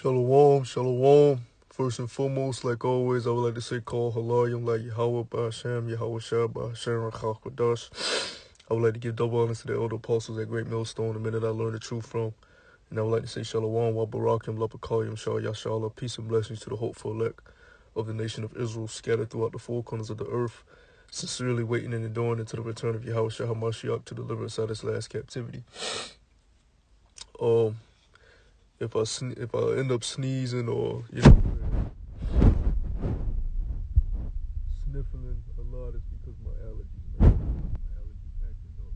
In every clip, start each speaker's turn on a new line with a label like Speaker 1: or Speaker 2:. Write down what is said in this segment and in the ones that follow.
Speaker 1: Shalom, shalom. First and foremost, like always, I would like to say call halayim like Yahweh Ba'Hashem, Yahweh Shah Ba'Hashem, Rakach Qadash. I would like to give double honors to the elder apostles at Great Millstone, the men that I learned the truth from. And I would like to say shalom, wa barakim, lapakayim, shah yashallah, peace and blessings to the hopeful elect of the nation of Israel, scattered throughout the four corners of the earth, sincerely waiting and enduring until the return of Yahweh Shah HaMashiach to deliver us out of this last captivity. If I end up sneezing or sniffling a lot, it's because my allergies, man. My allergies acting up.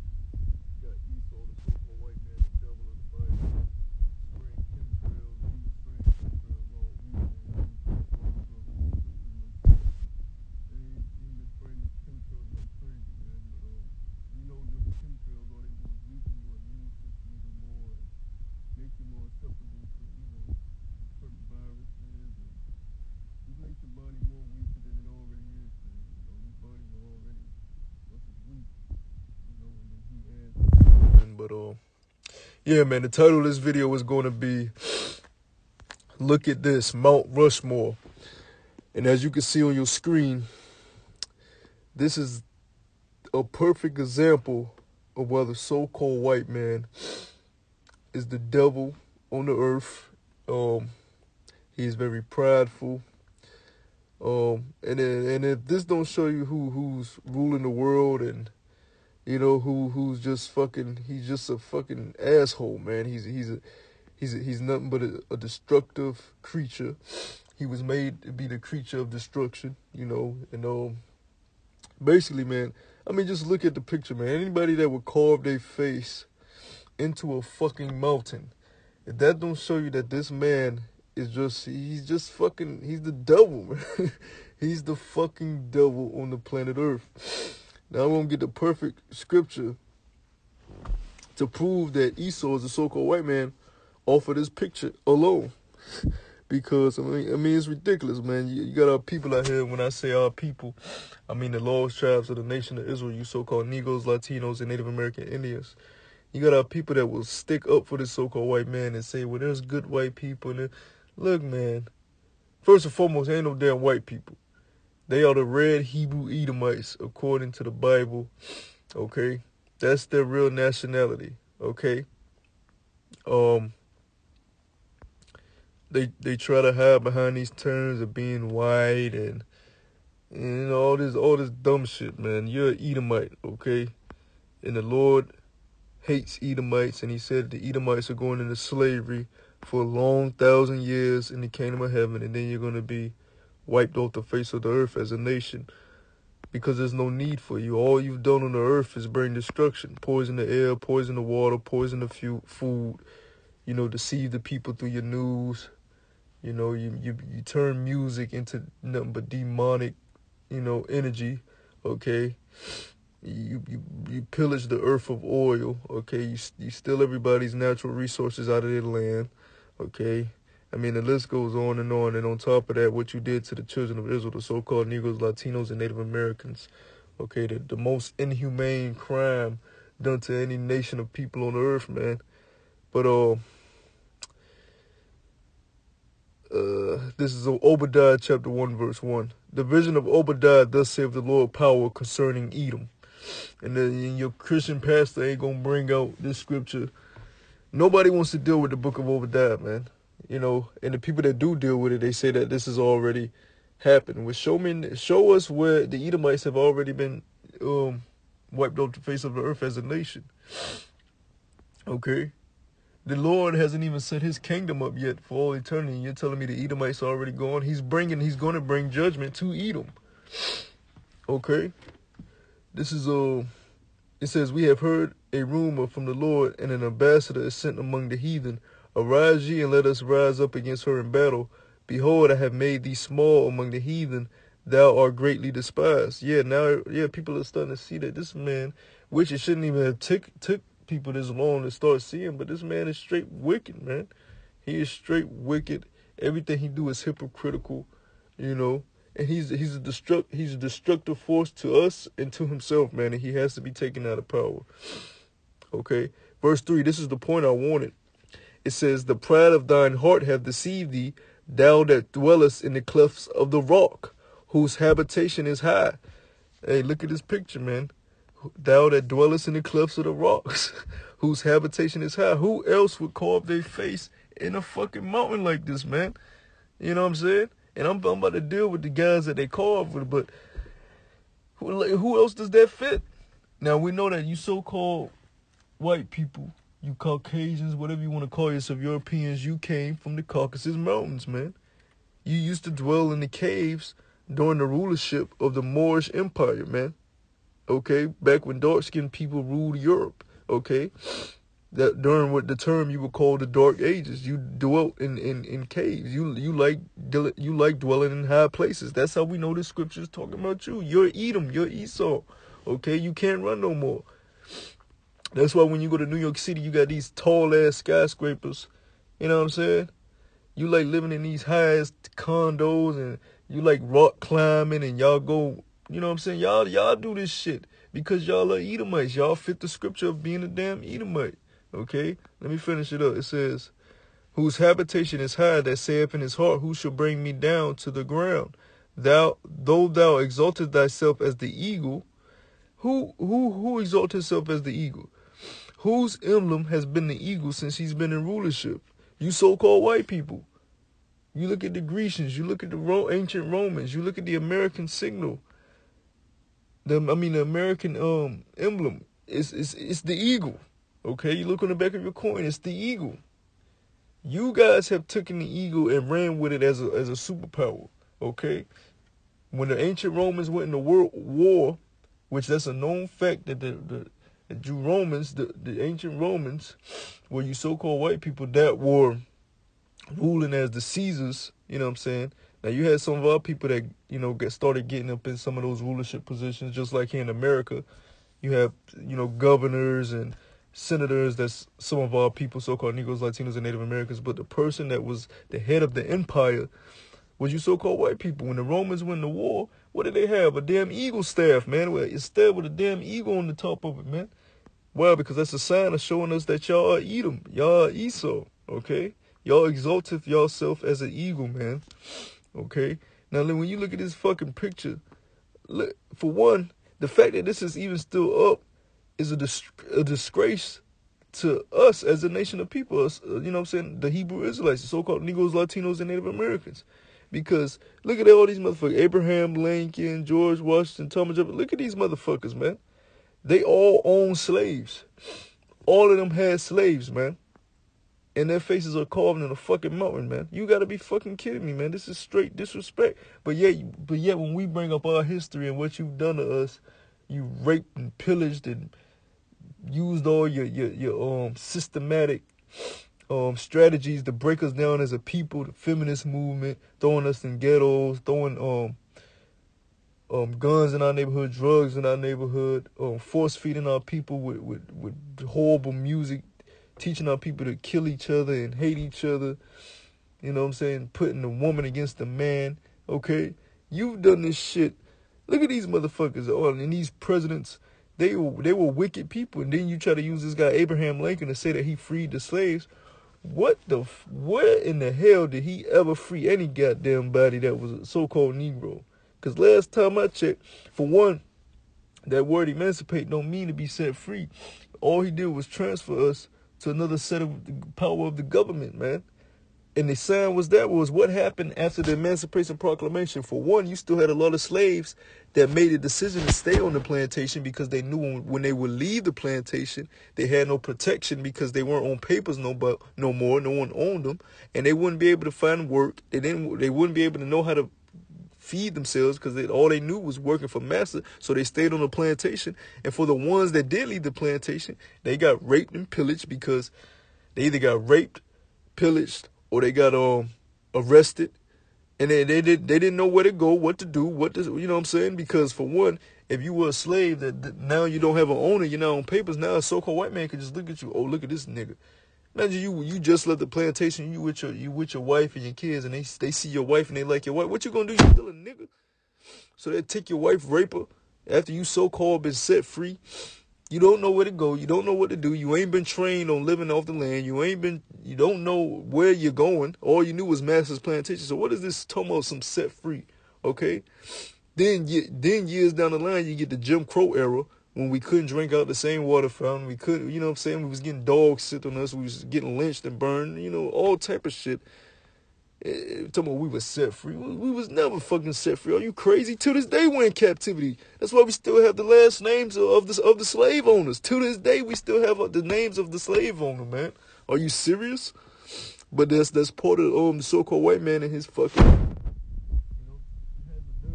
Speaker 1: Got Esau, the so-called white man, the devil of the Bible, spraying chemtrails, even spraying chemtrails on weed, man. Ain't been spraying these chemtrails like crazy, man. But them chemtrails, all they do is weaken your immune system even more and make you more susceptible to, certain viruses and just makes your body more weaker than it already is, man. Your body already weak, and then he adds. But yeah, man, the title of this video is going to be Look at This, Mount Rushmore. And as you can see on your screen, this is a perfect example of why the so-called white man is the devil on the earth. He's very prideful. And if this don't show you who's ruling the world and who's just he's just a fucking asshole, man. He's nothing but a destructive creature. He was made to be the creature of destruction, and basically, man, I mean, just look at the picture, man. Anybody that would carve their face into a fucking mountain, if that don't show you that this man is he's the devil, man. He's the fucking devil on the planet Earth. Now I'm gonna get the perfect scripture to prove that Esau is a so-called white man off of this picture alone. Because I mean it's ridiculous, man. You got our people out here. When I say our people, I mean the lost tribes of the nation of Israel, you so-called Negroes, Latinos, and Native American Indians. You got our people that will stick up for this so-called white man and say, well, there's good white people. And look, man, first and foremost, ain't no damn white people. They are the red Hebrew Edomites, according to the Bible, okay? That's their real nationality, okay? They try to hide behind these terms of being white and all this dumb shit, man. You're an Edomite, okay? And the Lord hates Edomites, and he said the Edomites are going into slavery for a long 1,000 years in the kingdom of heaven, and then you're going to be wiped off the face of the earth as a nation because there's no need for you. All you've done on the earth is bring destruction, poison the air, poison the water, poison the food, deceive the people through your news. You turn music into nothing but demonic, energy, okay? You pillage the earth of oil, okay? You steal everybody's natural resources out of their land, okay? I mean, the list goes on. And on top of that, what you did to the children of Israel, the so-called Negroes, Latinos, and Native Americans, okay? The most inhumane crime done to any nation of people on the earth, man. But this is Obadiah chapter 1, verse 1. The vision of Obadiah, thus saith the Lord power concerning Edom. And then your Christian pastor ain't gonna bring out this scripture. Nobody wants to deal with the book of Obadiah, man. And the people that do deal with it, they say that this has already happened. Well, show us where the Edomites have already been wiped off the face of the earth as a nation. Okay? The Lord hasn't even set his kingdom up yet for all eternity. You're telling me the Edomites are already gone? He's going to bring judgment to Edom. Okay? This is it says, we have heard a rumor from the Lord, and an ambassador is sent among the heathen. Arise ye, and let us rise up against her in battle. Behold, I have made thee small among the heathen. Thou art greatly despised. People are starting to see that this man, which it shouldn't even have took people this long to start seeing, but this man is straight wicked, man. He is straight wicked. Everything he do is hypocritical, and he's a destructive force to us and to himself, man, and he has to be taken out of power. Okay, verse 3, this is the point I wanted. It says, the pride of thine heart hath deceived thee, thou that dwellest in the clefts of the rock, whose habitation is high. Hey, look at this picture, man. Thou that dwellest in the clefts of the rocks, whose habitation is high. Who else would carve their face in a fucking mountain like this, man? You know what I'm saying? And I'm about to deal with the guys that they carve with, but who else does that fit? Now, we know that you so-called white people, you Caucasians, whatever you want to call yourself, Europeans, you came from the Caucasus Mountains, man. You used to dwell in the caves during the rulership of the Moorish Empire, man. Okay? Back when dark-skinned people ruled Europe, okay? That during what the term you would call the Dark Ages, you dwelt in caves. You like dwelling in high places. That's how we know the scriptures talking about you. You're Edom, you're Esau. Okay, you can't run no more. That's why when you go to New York City, you got these tall ass skyscrapers. You know what I'm saying? You like living in these highest condos, and you like rock climbing, and y'all go. You know what I'm saying? Y'all do this shit because y'all are Edomites. Y'all fit the scripture of being a damn Edomite. Okay, let me finish it up. It says, whose habitation is high, that saith in his heart, who shall bring me down to the ground? Though thou exaltest thyself as the eagle, who exalts himself as the eagle? Whose emblem has been the eagle since he's been in rulership? You so-called white people. You look at the Grecians, you look at the ancient Romans, you look at the American signal. The American emblem. It's the eagle. Okay, you look on the back of your coin, it's the eagle. You guys have taken the eagle and ran with it as a superpower. Okay? When the ancient Romans went into world war, which that's a known fact that the ancient Romans, were you so-called white people that were ruling as the Caesars, you know what I'm saying? Now, you had some of our people that, started getting up in some of those rulership positions, just like here in America. You have, governors and senators, that's some of our people, so-called Negroes, Latinos, and Native Americans. But the person that was the head of the empire was you so-called white people. When the Romans went to war, what did they have? A damn eagle staff, man. It's stabbed with a damn eagle on the top of it, man. Well, because that's a sign of showing us that y'all are Edom. Y'all are Esau, okay? Y'all exalteth yourself as an eagle, man. Okay? Now, when you look at this fucking picture, look, for one, the fact that this is even still up is a disgrace to us as a nation of people. Us, you know what I'm saying? The Hebrew Israelites, the so-called Negroes, Latinos, and Native Americans. Because look at all these motherfuckers. Abraham Lincoln, George Washington, Thomas Jefferson. Look at these motherfuckers, man. They all own slaves. All of them had slaves, man. And their faces are carved in a fucking mountain, man. You gotta be fucking kidding me, man. This is straight disrespect. But yet when we bring up our history and what you've done to us, you raped and pillaged and used all your systematic strategies to break us down as a people, the feminist movement, throwing us in ghettos, throwing guns in our neighborhood, drugs in our neighborhood, force feeding our people with horrible music, teaching our people to kill each other and hate each other. You know what I'm saying? Putting the woman against the man. Okay? You've done this shit. Look at these motherfuckers. And these presidents, they were wicked people. And then you try to use this guy Abraham Lincoln to say that he freed the slaves. Where in the hell did he ever free any goddamn body that was a so-called Negro? Because last time I checked, for one, that word emancipate don't mean to be set free. All he did was transfer us to another set of the power of the government, man. And the sign was what happened after the Emancipation Proclamation. For one, you still had a lot of slaves that made a decision to stay on the plantation because they knew when they would leave the plantation, they had no protection because they weren't on papers no more. No one owned them. And they wouldn't be able to find work. They wouldn't be able to know how to feed themselves because all they knew was working for massa. So they stayed on the plantation. And for the ones that did leave the plantation, they got raped and pillaged because they either got raped, pillaged, or they got arrested, and they didn't know where to go, what to do, you know what I'm saying? Because for one, if you were a slave that now you don't have an owner, you're not on papers, now a so-called white man can just look at you. Oh, look at this nigga. Imagine you just left the plantation, you with your wife and your kids, and they see your wife and they like your wife. What you gonna do? You still a nigga? So they take your wife, rape her after you so-called been set free.
Speaker 2: You don't know where to go. You don't know what to do. You ain't been trained on living off the land. You don't know where you're going. All you knew was master's plantation. So what is this talking about some set free? Okay. Then years down the line, you get the Jim Crow era when we couldn't drink out the same water fountain. We couldn't, you know what I'm saying? We was getting dogs sit on us. We was getting lynched and burned, all type of shit. Talking about we were set free. We was never fucking set free. Are you crazy? To this day, we're in captivity. That's why we still have the last names of the slave owners. To this day, we still have the names of the slave owner, man. Are you serious? But that's part of the so-called white man and his fucking.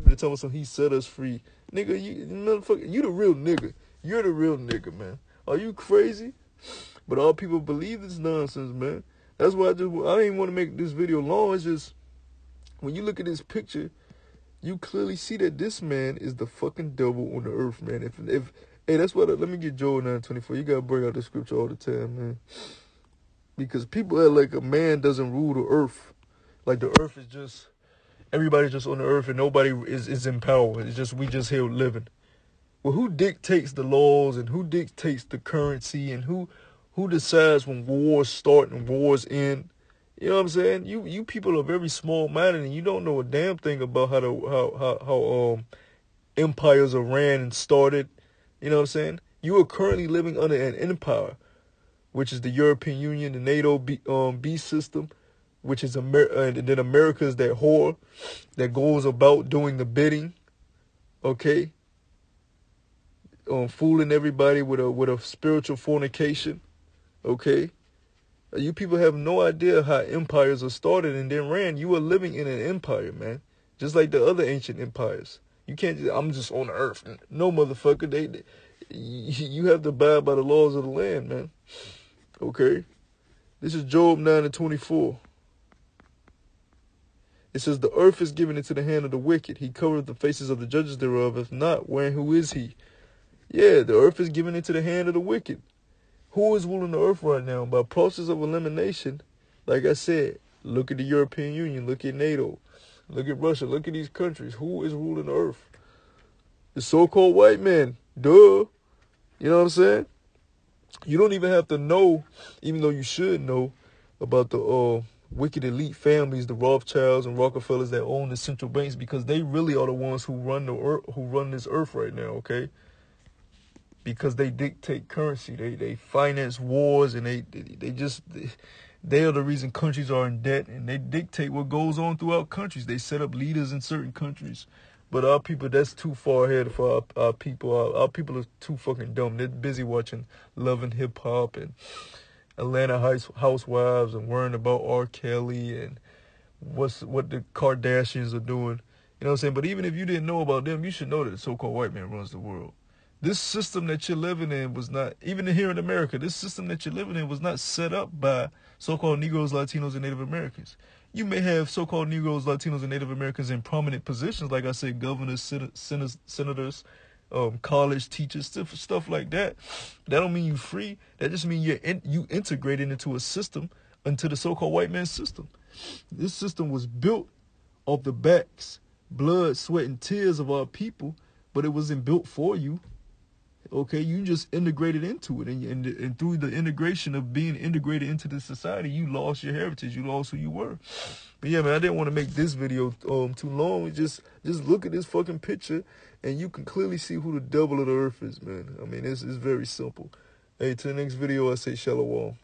Speaker 2: They tell us so he set us free, nigga. You motherfucker, you the real nigga. You're the real nigga, man. Are you crazy? But all people believe this nonsense, man. That's why I didn't even want to make this video long. It's just, when you look at this picture, you clearly see that this man is the fucking devil on the earth, man. Hey, that's what, let me get Joel 9:24. You gotta bring out the scripture all the time, man. Because people act like a man doesn't rule the earth. Like the earth is just, everybody's just on the earth and nobody is in power. It's just, we just here living. Well, who dictates the laws and who dictates the currency and who decides when wars start and wars end? You know what I'm saying? You people are very small minded and you don't know a damn thing about how empires are ran and started. You know what I'm saying? You are currently living under an empire, which is the European Union, the NATO beast system, which is and then America is that whore that goes about doing the bidding. Okay. Fooling everybody with a spiritual fornication. Okay. You people have no idea how empires are started and then ran. You are living in an empire, man. Just like the other ancient empires. You can't just, I'm just on the earth. No, motherfucker. You have to abide by the laws of the land, man. Okay. This is Job 9:24. It says, the earth is given into the hand of the wicked. He covereth the faces of the judges thereof. If not, where and who is he? Yeah, the earth is given into the hand of the wicked. Who is ruling the earth right now? By process of elimination, like I said, look at the European Union, look at NATO, look at Russia, look at these countries. Who is ruling the earth? The so-called white man. Duh. You know what I'm saying? You don't even have to know, even though you should know, about the wicked elite families, the Rothschilds and Rockefellers that own the central banks, because they really are the ones who run the earth, who run this earth right now, okay? Because they dictate currency, they finance wars, and they are the reason countries are in debt, and they dictate what goes on throughout countries. They set up leaders in certain countries. But our people, that's too far ahead for our people. Our people are too fucking dumb. They're busy watching Love and Hip Hop and Atlanta Housewives and worrying about R. Kelly and what the Kardashians are doing. You know what I'm saying? But even if you didn't know about them, you should know that the so-called white man runs the world. This system that you're living in was not, even here in America, this system that you're living in was not set up by so-called Negroes, Latinos, and Native Americans. You may have so-called Negroes, Latinos, and Native Americans in prominent positions, like I said, governors, senators, college teachers, stuff like that. That don't mean you free. That just means you integrated into a system, into the so-called white man's system. This system was built off the backs, blood, sweat, and tears of our people, but it wasn't built for you. Okay, you just integrated into it, and through the integration of being integrated into the society, you lost your heritage, you lost who you were. But yeah, man, I didn't want to make this video too long. Just look at this fucking picture, and you can clearly see who the devil of the earth is, man. I mean, it's very simple. Hey, to the next video, I say shalom.